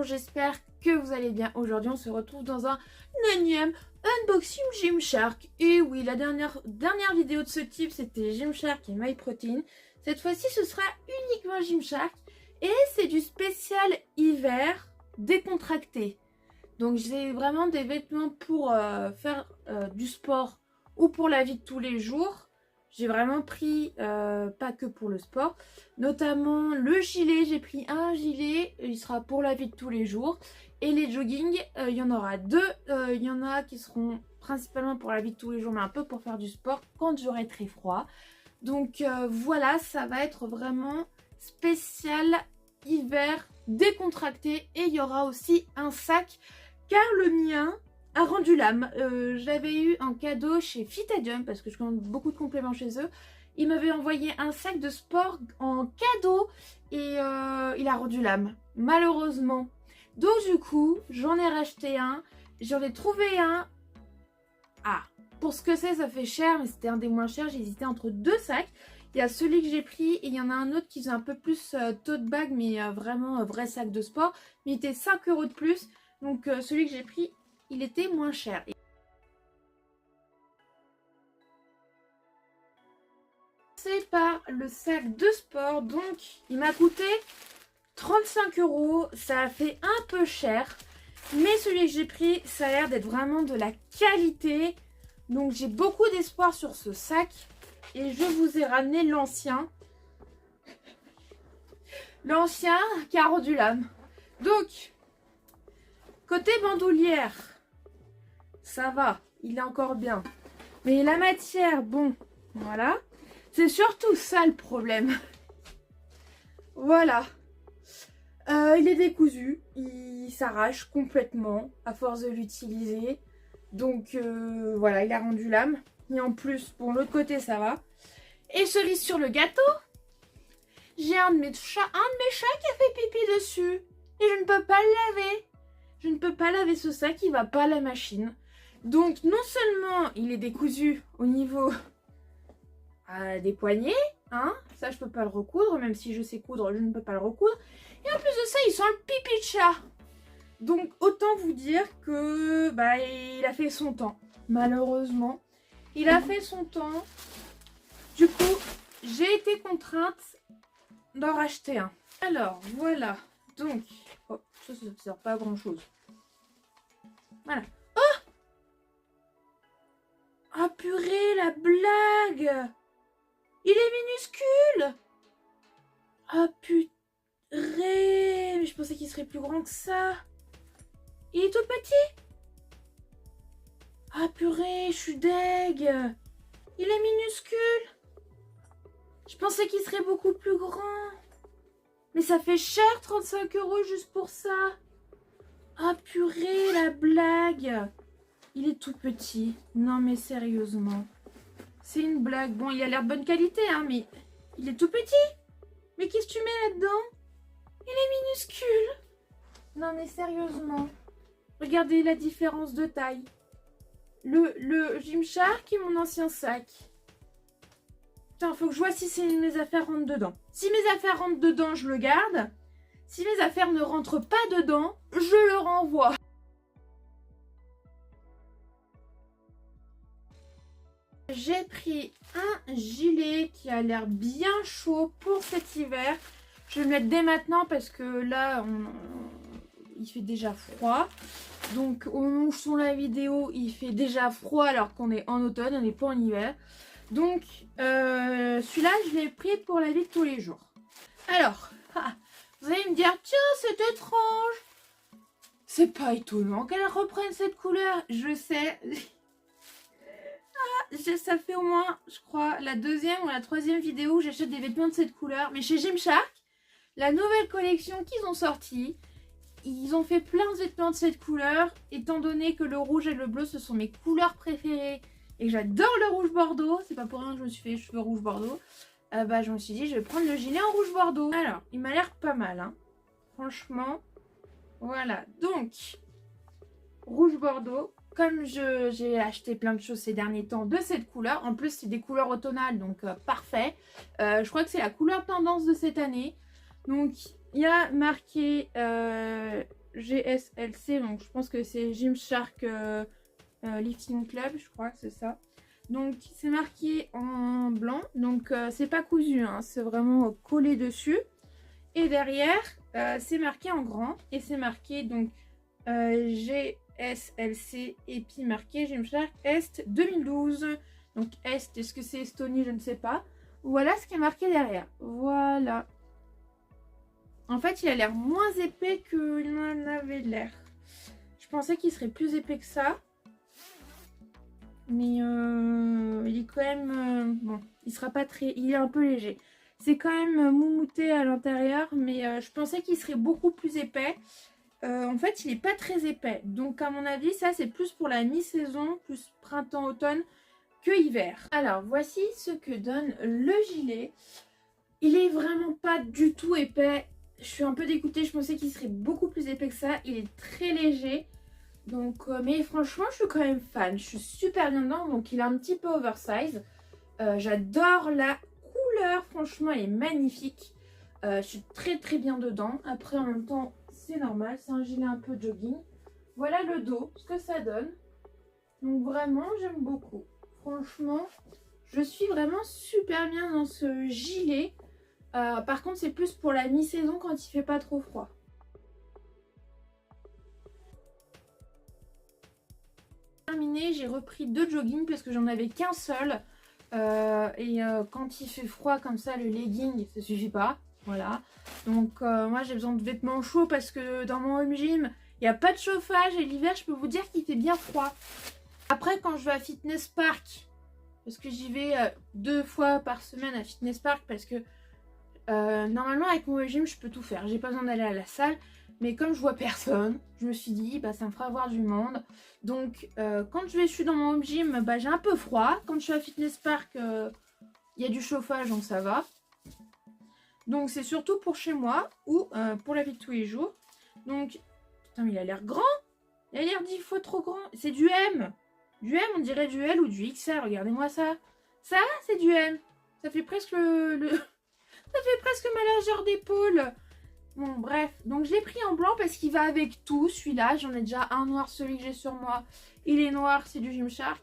bonjour, j'espère que vous allez bien. Aujourd'hui on se retrouve dans un énième unboxing Gymshark. Et oui, la dernière vidéo de ce type c'était Gymshark et MyProtein. Cette fois-ci ce sera uniquement Gymshark et c'est du spécial hiver décontracté. Donc j'ai vraiment des vêtements pour faire du sport ou pour la vie de tous les jours. J'ai vraiment pris, pas que pour le sport, notamment le gilet. J'ai pris un gilet, il sera pour la vie de tous les jours. Et les joggings, il y en aura deux. Il y en a qui seront principalement pour la vie de tous les jours, mais un peu pour faire du sport quand j'aurai très froid. Donc voilà, ça va être vraiment spécial hiver décontracté. Et il y aura aussi un sac, car le mien a rendu l'âme. J'avais eu un cadeau chez Fitadium parce que je commande beaucoup de compléments chez eux. Il m'avait envoyé un sac de sport en cadeau et il a rendu l'âme, malheureusement. Donc du coup, j'en ai racheté un. J'en ai trouvé un. Ah, pour ce que c'est, ça fait cher, mais c'était un des moins chers. J'ai hésité entre deux sacs. Il y a celui que j'ai pris et il y en a un autre qui faisait un peu plus tote bag, mais vraiment vrai sac de sport. Mais il était 5 € de plus. Donc celui que j'ai pris, il était moins cher. C'est par le sac de sport, donc il m'a coûté 35 €. Ça a fait un peu cher, mais celui que j'ai pris, ça a l'air d'être vraiment de la qualité. Donc j'ai beaucoup d'espoir sur ce sac et je vous ai ramené l'ancien. L'ancien qui a rendu l'âme. Donc, côté bandoulière, ça va, il est encore bien. Mais la matière, bon, voilà. C'est surtout ça le problème. Voilà. Il est décousu. Il s'arrache complètement à force de l'utiliser. Donc, voilà, il a rendu l'âme. Et en plus, bon, l'autre côté, ça va. Et cerise sur le gâteau, j'ai un de mes chats qui a fait pipi dessus. Et je ne peux pas le laver. Je ne peux pas laver ce sac, il va pas à la machine. Donc non seulement il est décousu au niveau des poignets, hein, ça je peux pas le recoudre, même si je sais coudre, je ne peux pas le recoudre. Et en plus de ça, il sent le pipi de chat. Donc autant vous dire que bah, il a fait son temps. Malheureusement, il a fait son temps. Du coup, j'ai été contrainte d'en racheter un. Alors voilà, donc, oh, ça ne sert pas à grand chose. Voilà. Oh! Ah purée, la blague! Il est minuscule! Ah purée! Mais je pensais qu'il serait plus grand que ça. Il est tout petit? Ah purée, je suis deg! Il est minuscule! Je pensais qu'il serait beaucoup plus grand. Mais ça fait cher, 35 € juste pour ça. Ah purée, la blague! Il est tout petit. Non mais sérieusement. C'est une blague. Bon, il a l'air de bonne qualité, hein, mais il est tout petit. Mais qu'est-ce que tu mets là-dedans? Il est minuscule. Non mais sérieusement. Regardez la différence de taille. Le Gymshark et mon ancien sac. Putain, faut que je vois si mes affaires rentrent dedans. Si mes affaires rentrent dedans, je le garde. Si mes affaires ne rentrent pas dedans, je le renvoie. J'ai pris un gilet qui a l'air bien chaud pour cet hiver. Je vais le mettre dès maintenant parce que là, il fait déjà froid. Donc au moment où je tourne la vidéo, il fait déjà froid alors qu'on est en automne, on n'est pas en hiver. Donc celui-là, je l'ai pris pour la vie de tous les jours. Alors, vous allez me dire, tiens, c'est étrange. C'est pas étonnant qu'elle reprenne cette couleur, je sais. Ça fait au moins, je crois, la deuxième ou la troisième vidéo où j'achète des vêtements de cette couleur. Mais chez Gymshark, la nouvelle collection qu'ils ont sortie, ils ont fait plein de vêtements de cette couleur. Étant donné que le rouge et le bleu, ce sont mes couleurs préférées et que j'adore le rouge bordeaux, c'est pas pour rien que je me suis fait les cheveux rouge bordeaux, bah je me suis dit, je vais prendre le gilet en rouge bordeaux. Alors, il m'a l'air pas mal, hein. Franchement, voilà. Donc, rouge bordeaux. Comme j'ai acheté plein de choses ces derniers temps de cette couleur, en plus c'est des couleurs automnales, donc parfait. Je crois que c'est la couleur tendance de cette année. Donc il y a marqué GSLC, donc je pense que c'est Gymshark Lifting Club, je crois que c'est ça. Donc c'est marqué en blanc, donc c'est pas cousu, hein, c'est vraiment collé dessus. Et derrière, c'est marqué en grand et c'est marqué donc GSLC et puis marqué Gymshark Est 2012. Donc Est, est-ce que c'est Estonie, je ne sais pas. Voilà ce qui est marqué derrière. Voilà. En fait, il a l'air moins épais qu'il en avait l'air. Je pensais qu'il serait plus épais que ça. Mais il est quand même... bon, il sera pas très... Il est un peu léger. C'est quand même moumouté à l'intérieur, mais je pensais qu'il serait beaucoup plus épais. En fait, il n'est pas très épais. Donc, à mon avis, ça, c'est plus pour la mi-saison, plus printemps-automne que hiver. Alors, voici ce que donne le gilet. Il est vraiment pas du tout épais. Je suis un peu dégoûtée. Je pensais qu'il serait beaucoup plus épais que ça. Il est très léger. Donc, mais franchement, je suis quand même fan. Je suis super bien dedans. Donc, il est un petit peu oversize. J'adore la couleur. Franchement, elle est magnifique. Je suis très très bien dedans. Après, en même temps, c'est normal. C'est un gilet un peu jogging. Voilà le dos, ce que ça donne. Donc, vraiment, j'aime beaucoup. Franchement, je suis vraiment super bien dans ce gilet. Par contre, c'est plus pour la mi-saison quand il fait pas trop froid. Terminé, j'ai repris 2 jogging parce que j'en avais qu'un seul. Quand il fait froid comme ça, le legging, ça suffit pas. Voilà. Donc, moi, j'ai besoin de vêtements chauds parce que dans mon home gym, il n'y a pas de chauffage. Et l'hiver, je peux vous dire qu'il fait bien froid. Après, quand je vais à Fitness Park, parce que j'y vais 2 fois par semaine à Fitness Park parce que normalement avec mon régime je peux tout faire, j'ai pas besoin d'aller à la salle, mais comme je vois personne, je me suis dit bah ça me fera voir du monde. Donc quand je suis dans mon home gym, bah j'ai un peu froid. Quand je suis à Fitness Park, il y a du chauffage donc ça va. Donc c'est surtout pour chez moi ou pour la vie de tous les jours. Donc putain mais il a l'air grand, il a l'air 10 fois trop grand, c'est du M. Du M, on dirait du L ou du XL, regardez-moi ça. Ça, c'est du M. Ça fait presque ça fait presque ma largeur d'épaule. Bon, bref. Donc, je l'ai pris en blanc parce qu'il va avec tout. Celui-là, j'en ai déjà un noir, celui que j'ai sur moi. Il est noir, c'est du Gymshark.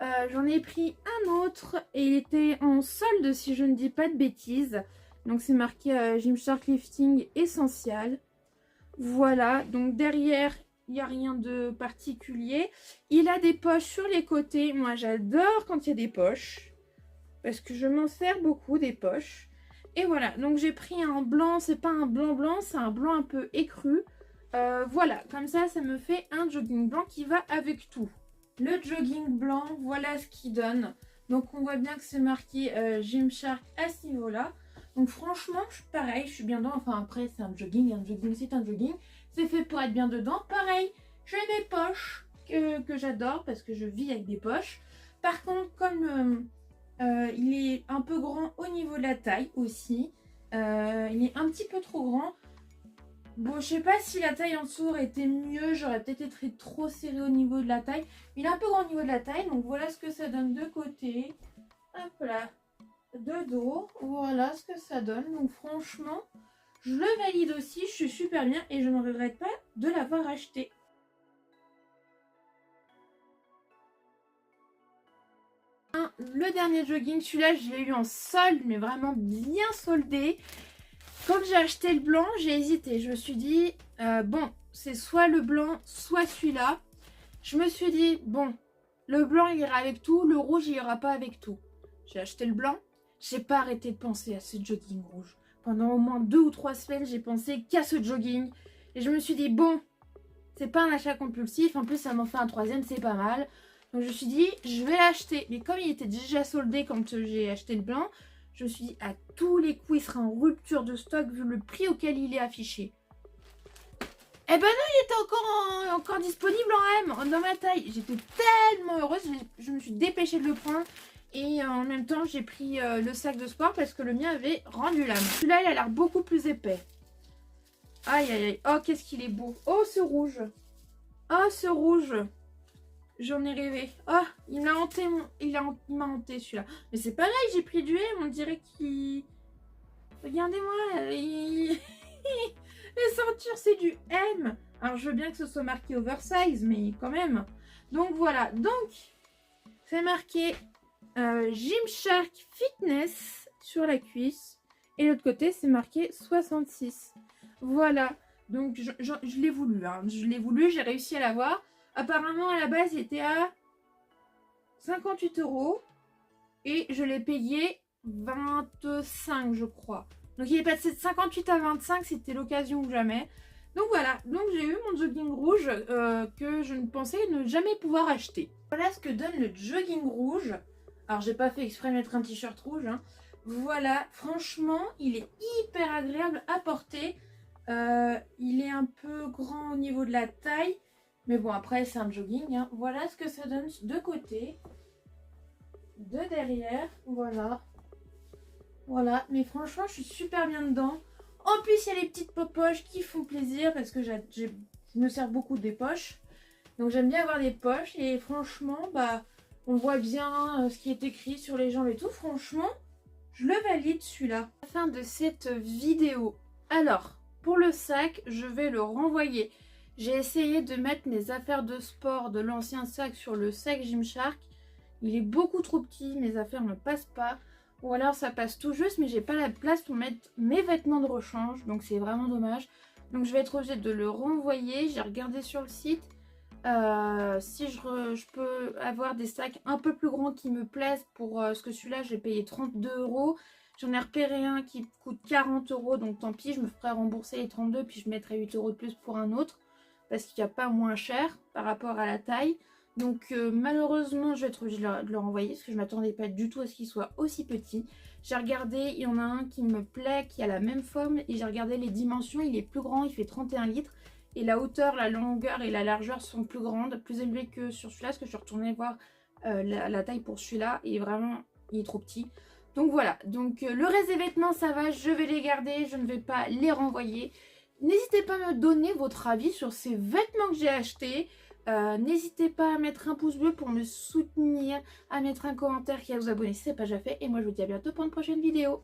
J'en ai pris un autre et il était en solde, si je ne dis pas de bêtises. Donc, c'est marqué Gymshark Lifting Essential. Voilà. Donc, derrière, il n'y a rien de particulier. Il a des poches sur les côtés. Moi, j'adore quand il y a des poches. Parce que je m'en sers beaucoup des poches. Et voilà, donc j'ai pris un blanc, c'est pas un blanc blanc, c'est un blanc un peu écru. Voilà, comme ça me fait un jogging blanc qui va avec tout. Le jogging blanc, voilà ce qu'il donne. Donc on voit bien que c'est marqué Gymshark à ce niveau-là. Donc franchement, pareil, je suis bien dedans. Enfin après, c'est un jogging c'est un jogging. C'est fait pour être bien dedans. Pareil, j'ai mes poches que j'adore parce que je vis avec des poches. Par contre, comme... il est un peu grand au niveau de la taille aussi. Il est un petit peu trop grand. Bon, je sais pas si la taille en dessous aurait été mieux. J'aurais peut-être été trop serré au niveau de la taille. Il est un peu grand au niveau de la taille. Donc voilà ce que ça donne de côté. Hop là. De dos. Voilà ce que ça donne. Donc franchement, je le valide aussi. Je suis super bien et je ne regrette pas de l'avoir acheté. Le dernier jogging, celui-là je l'ai eu en solde, mais vraiment bien soldé. Quand j'ai acheté le blanc, j'ai hésité. Je me suis dit, bon, c'est soit le blanc, soit celui-là. Je me suis dit, bon, le blanc il ira avec tout, le rouge il ira pas avec tout. J'ai acheté le blanc, j'ai pas arrêté de penser à ce jogging rouge. Pendant au moins 2 ou 3 semaines, j'ai pensé qu'à ce jogging. Et je me suis dit, bon, c'est pas un achat compulsif, en plus ça m'en fait un 3e, c'est pas mal. Donc je me suis dit, je vais l'acheter. Mais comme il était déjà soldé quand j'ai acheté le blanc, je me suis dit, à tous les coups, il sera en rupture de stock vu le prix auquel il est affiché. Eh ben non, il était encore disponible en M, dans ma taille. J'étais tellement heureuse, je me suis dépêchée de le prendre. Et en même temps, j'ai pris le sac de sport parce que le mien avait rendu l'âme. Celui-là, il a l'air beaucoup plus épais. Aïe, aïe, aïe. Oh, qu'est-ce qu'il est beau. Oh, ce rouge. Oh, ce rouge. J'en ai rêvé. Oh, il m'a hanté, il m'a hanté celui-là. Mais c'est pareil, j'ai pris du M, on dirait qu'il... Regardez-moi, les ceintures c'est du M. Alors je veux bien que ce soit marqué oversize, mais quand même. Donc voilà, donc c'est marqué Gymshark Fitness sur la cuisse. Et l'autre côté, c'est marqué 66. Voilà, donc je l'ai voulu, hein. Je l'ai voulu, j'ai réussi à l'avoir. Apparemment, à la base, il était à 58 € et je l'ai payé 25, je crois. Donc il est passé de 58 à 25, c'était l'occasion ou jamais. Donc voilà, donc j'ai eu mon jogging rouge que je ne pensais ne jamais pouvoir acheter. Voilà ce que donne le jogging rouge. Alors j'ai pas fait exprès de mettre un t-shirt rouge, hein. Voilà, franchement, il est hyper agréable à porter. Il est un peu grand au niveau de la taille. Mais bon, après, c'est un jogging, hein. Voilà ce que ça donne de côté. De derrière, voilà. Voilà, mais franchement, je suis super bien dedans. En plus, il y a les petites poches qui font plaisir parce que je me sers beaucoup des poches. Donc j'aime bien avoir des poches et franchement, bah, on voit bien ce qui est écrit sur les jambes et tout. Franchement, je le valide celui-là. À la fin de cette vidéo. Alors, pour le sac, je vais le renvoyer. J'ai essayé de mettre mes affaires de sport de l'ancien sac sur le sac Gymshark. Il est beaucoup trop petit, mes affaires ne passent pas. Ou alors ça passe tout juste, mais j'ai pas la place pour mettre mes vêtements de rechange. Donc c'est vraiment dommage. Donc je vais être obligée de le renvoyer. J'ai regardé sur le site. Si je peux avoir des sacs un peu plus grands qui me plaisent pour ce que celui-là j'ai payé 32 €. J'en ai repéré un qui coûte 40 €, donc tant pis, je me ferai rembourser les 32 puis je mettrai 8 € de plus pour un autre parce qu'il n'y a pas moins cher par rapport à la taille. Donc malheureusement je vais être obligée de le renvoyer parce que je ne m'attendais pas du tout à ce qu'il soit aussi petit. J'ai regardé, il y en a un qui me plaît, qui a la même forme et j'ai regardé les dimensions, il est plus grand, il fait 31 litres. Et la hauteur, la longueur et la largeur sont plus grandes, plus élevées que sur celui-là. Parce que je suis retournée voir la taille pour celui-là. Et vraiment, il est trop petit. Donc voilà. Donc le reste des vêtements, ça va. Je vais les garder. Je ne vais pas les renvoyer. N'hésitez pas à me donner votre avis sur ces vêtements que j'ai achetés. N'hésitez pas à mettre un pouce bleu pour me soutenir. À mettre un commentaire et à vous abonner si ce n'est pas déjà fait. Et moi, je vous dis à bientôt pour une prochaine vidéo.